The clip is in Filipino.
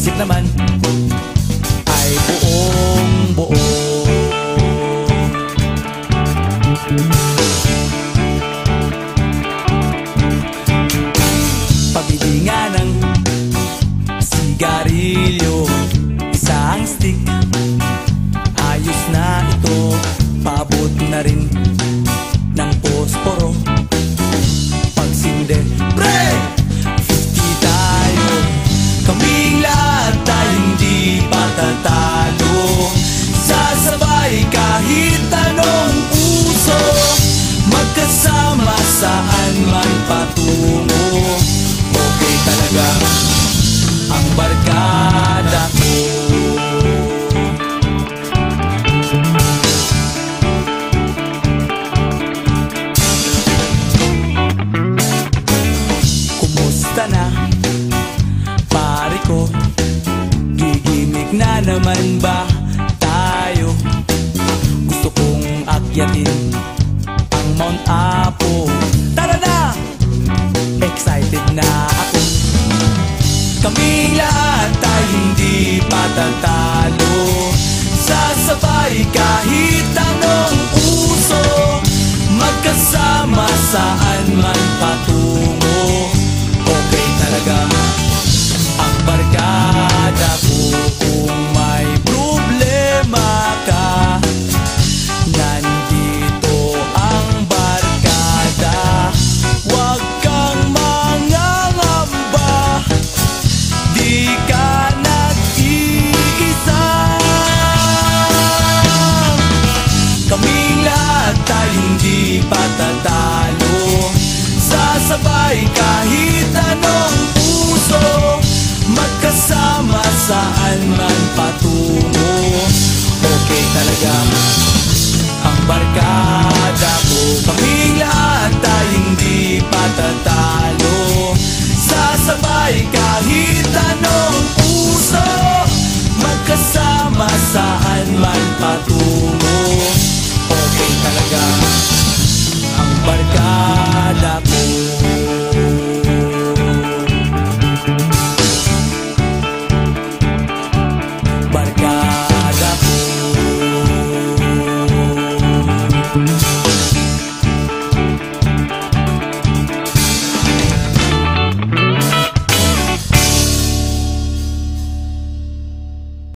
isip naman ay buong buo. Pabili nga ng sigarilyo, isang stick, ayos na ito. Paabot na rin ng posporo. Pagsinde, pre! 50 tayo, kaming lahat tayo hindi patatalo. Sasabay kahit anong puso, magkasama saan man patungo. Okay talaga ang barkada ko. Kumusta na, pare ko? Gigimik na naman ba tayo? Gusto kong akyatin ang Mount Apo. Tara na! Excited na ako. Kaming lahat tayo hindi patatalo. Sasabay kahit anong uso, magkasama saan man patungo. Okay talaga ang barkada ko. Kung may problema ka, nandito ang barkada. Huwag kang mangangamba, di ka nag-iisa. Kaming lahat tayo hindi patatalo. Sasabay kahit anong puso, magkasama saan man patungo. Okay talaga ang barkada ko. Kaming lahat tayo hindi patatalo. Sasabay kahit anong puso, magkasama saan man patungo. Okay talaga ang barkada ko. Barkada ko.